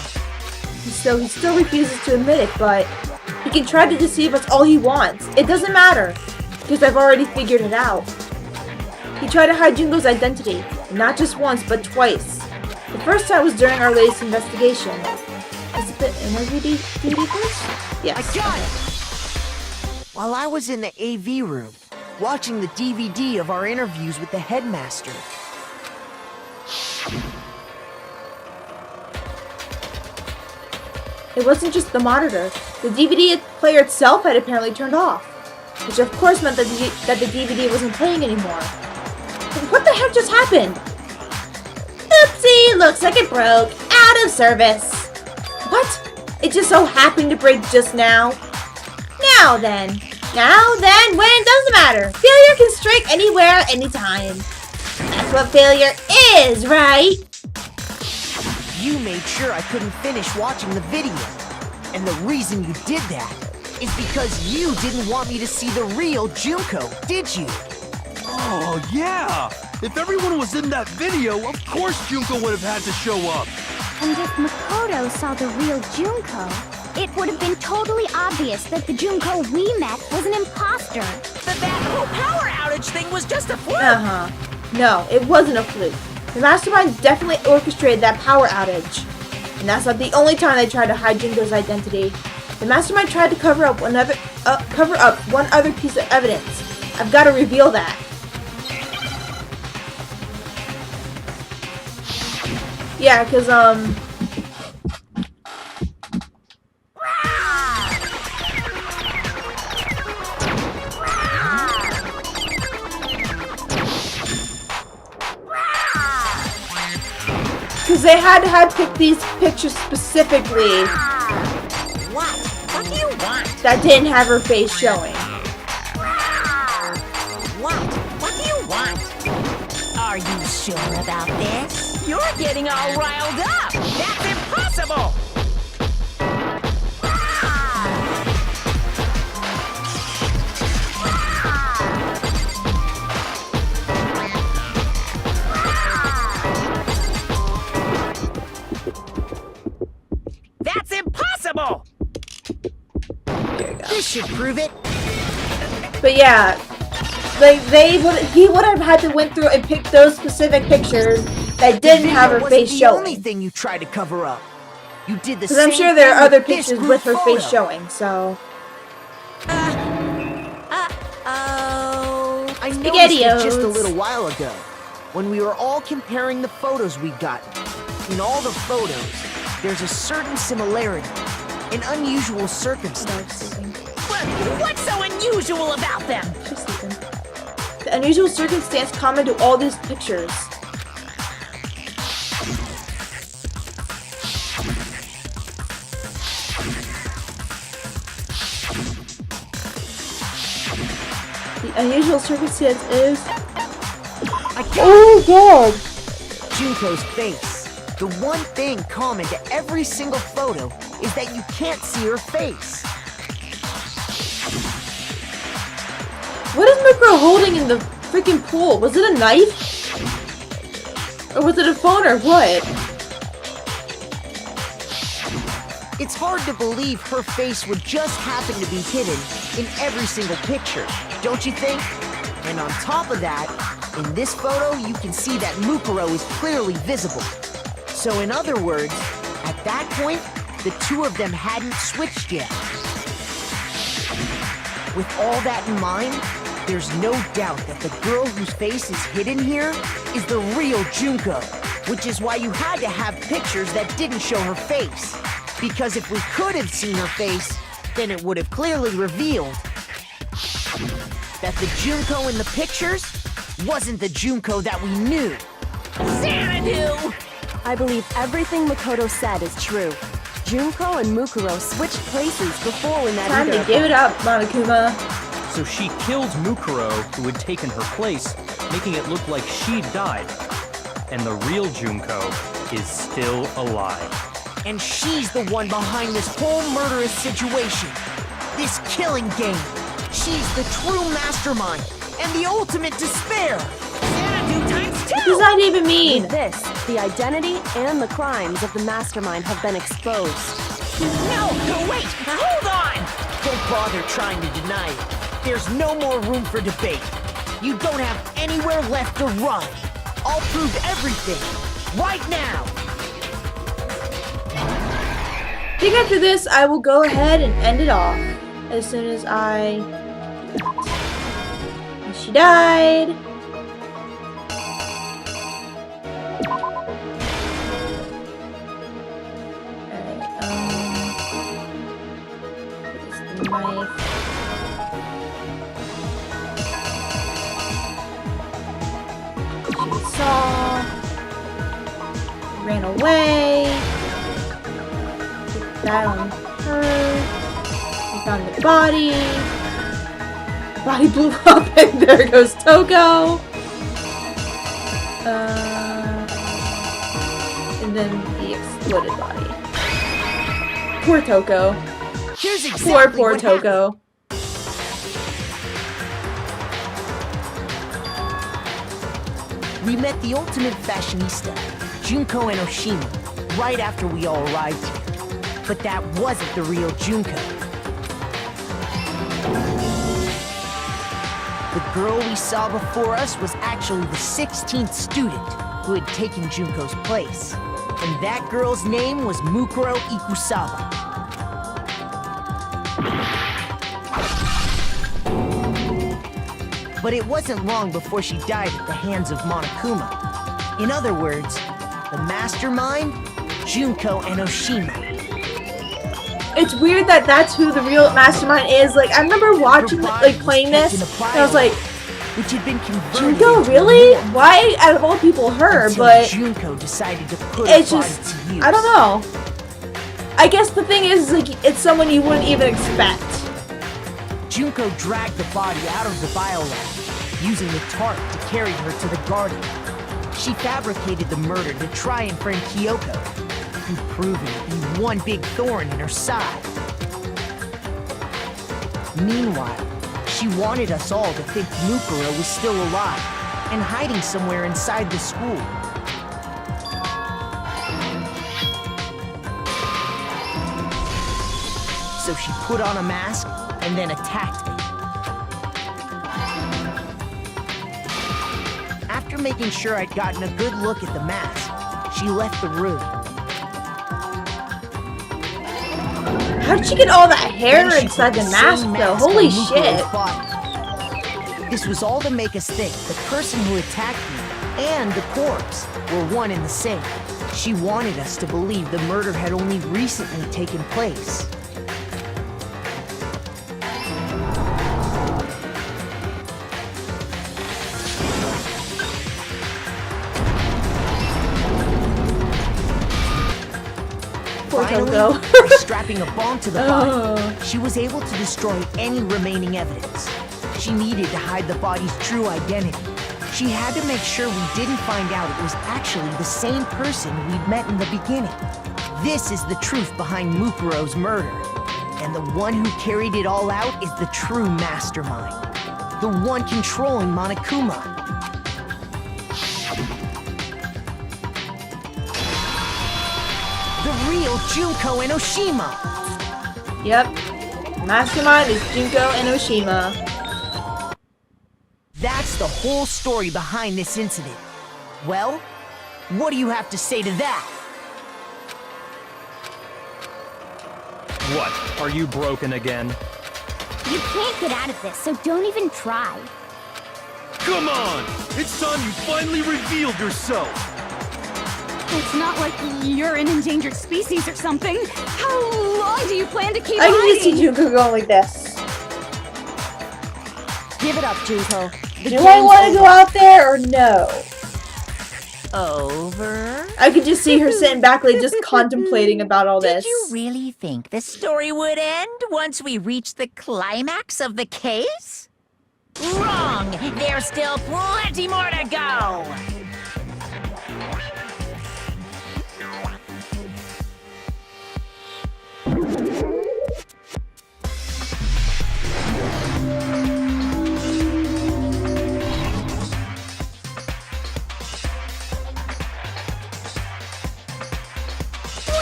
So he still refuses to admit it, but he can try to deceive us all he wants. It doesn't matter, because I've already figured it out. He tried to hide Junko's identity, not just once, but twice. The first time was during our latest investigation. Is it the interview duty first? Yes. I got it! While I was in the AV room, watching the DVD of our interviews with the headmaster, It wasn't just the monitor. The DVD player itself had apparently turned off, which of course meant that the DVD wasn't playing anymore. But what the heck just happened? Oopsie, looks like it broke. Out of service. What? It just so happened to break just now? Now then, when, doesn't matter. Failure can strike anywhere, anytime. That's what failure is, right? you made sure I couldn't finish watching the video. And the reason you did that is because you didn't want me to see the real Junko, did you? Oh, yeah! If everyone was in that video, of course Junko would have had to show up. And if Makoto saw the real Junko, it would have been totally obvious that the Junko we met was an imposter. That whole power outage thing was just a fluke. No, it wasn't a fluke. The Mastermind definitely orchestrated that power outage. And that's not the only time they tried to hide Junko's identity. The Mastermind tried to cover up one other piece of evidence. I've got to reveal that. Yeah, because, they had to have picked these pictures specifically What do you want? that didn't have her face showing. What do you want? Are you sure about this? You're getting all riled up. That's impossible. That's impossible! This should prove it. But yeah, like he would have had to went through and pick those specific pictures that didn't have her face The only showing. thing you tried to cover up. You did the Because same I'm sure there are thing other with this pictures group with her photo. face showing. So Uh-oh. I noticed it just a SpaghettiOs. little while ago, when we were all comparing the photos we got. In all the photos, there's a certain similarity, an unusual circumstance. What's so unusual about them? she's sleeping. The unusual circumstance common to all these pictures. The unusual circumstance is. Oh god! Junko's face. The one thing common to every single photo is that you can't see her face. What is Micro holding in the freaking pool? Was it a knife? Or was it a phone or what? It's hard to believe her face would just happen to be hidden in every single picture, don't you think? And on top of that, in this photo, you can see that Mukuro is clearly visible. So in other words, at that point, the two of them hadn't switched yet. With all that in mind, there's no doubt that the girl whose face is hidden here is the real Junko, which is why you had to have pictures that didn't show her face. Because if we could have seen her face, then it would have clearly revealed that the Junko in the pictures wasn't the Junko that we knew. Xanadu! I believe everything Makoto said is true. Junko and Mukuro switched places before when that Time to either give it up, Monokuma. So she killed Mukuro, who had taken her place, making it look like she'd died. And the real Junko is still alive. And she's the one behind this whole murderous situation. This killing game. She's the true mastermind and the ultimate despair. Xanadu times What does two! that even mean? With this, the identity and the crimes of the mastermind have been exposed. No, wait! Hold on! Don't bother trying to deny it. There's no more room for debate. You don't have anywhere left to run. I'll prove everything right now. I think after this, I will go ahead and end it off. As soon as she died. Alright, the knife. She saw. Ran away. That on her. We found the body. The body blew up, and there goes Toko. And then the exploded body. Poor Toko. Here's exactly Poor what Toko. We met the ultimate fashionista, Junko and Oshima, right after we all arrived here. But that wasn't the real Junko. The girl we saw before us was actually the 16th student who had taken Junko's place. And that girl's name was Mukuro Ikusawa. But it wasn't long before she died at the hands of Monokuma. In other words, the mastermind, Junko and Oshima. It's weird that that's who the real mastermind is. Like, I remember watching, like, playing this, and I was like, which had been converted Junko, into really? a woman Why, out of all people, her? until But Junko decided to put it's her body just, to use. I don't know. I guess the thing is, like, it's someone you wouldn't even expect. Junko dragged the body out of the biolab, using the tarp to carry her to the garden. She fabricated the murder to try and frame Kyoko, who proved to be one big thorn in her side. Meanwhile, she wanted us all to think Mukuro was still alive and hiding somewhere inside the school. so she put on a mask and then attacked me. After making sure I'd gotten a good look at the mask, she left the room. How did she get all that hair Then she inside put the mask same though? mask Holy on Mukuro's shit. body. This was all to make us think the person who attacked me and the corpse were one and the same. She wanted us to believe the murder had only recently taken place. Poor Finally, Coco. by strapping a bomb to the body, Oh. she was able to destroy any remaining evidence. She needed to hide the body's true identity. She had to make sure we didn't find out it was actually the same person we'd met in the beginning. This is the truth behind Mukuro's murder. And the one who carried it all out is the true mastermind. The one controlling Monokuma. The real Junko Enoshima. Yep. Mastermind is Junko Enoshima. That's the whole story behind this incident. Well, what do you have to say to that? What? Are you broken again? You can't get out of this, so don't even try. Come on! It's time you finally revealed yourself! It's not like you're an endangered species or something. How long do you plan to keep I can just see hiding? Junko going like this. Give it up, Junko. Do I want to go out there or no? Over? I could just see her sitting back like just contemplating about all Did this. you really think the story would end once we reached the climax of the case? Wrong! There's still plenty more to go!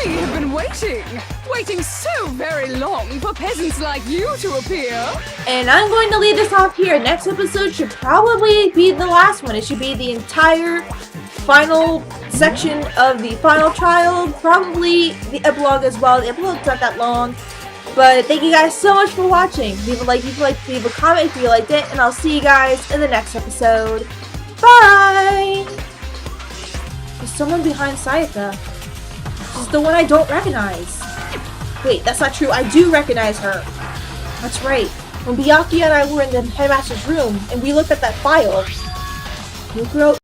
We have been waiting so very long for peasants like you to appear. And I'm going to leave this off here. Next episode should probably be the last one. It should be the entire final section of the final trial. Probably the epilogue as well. The epilogue's not that long. But thank you guys so much for watching. Leave a like if you liked, leave a comment if you liked it, and I'll see you guys in the next episode. Bye! There's someone behind Sayaka. This is the one I don't recognize. Wait, that's not true. I do recognize her. That's right. When Byakuya and I were in the headmaster's room, and we looked at that file, Mukuro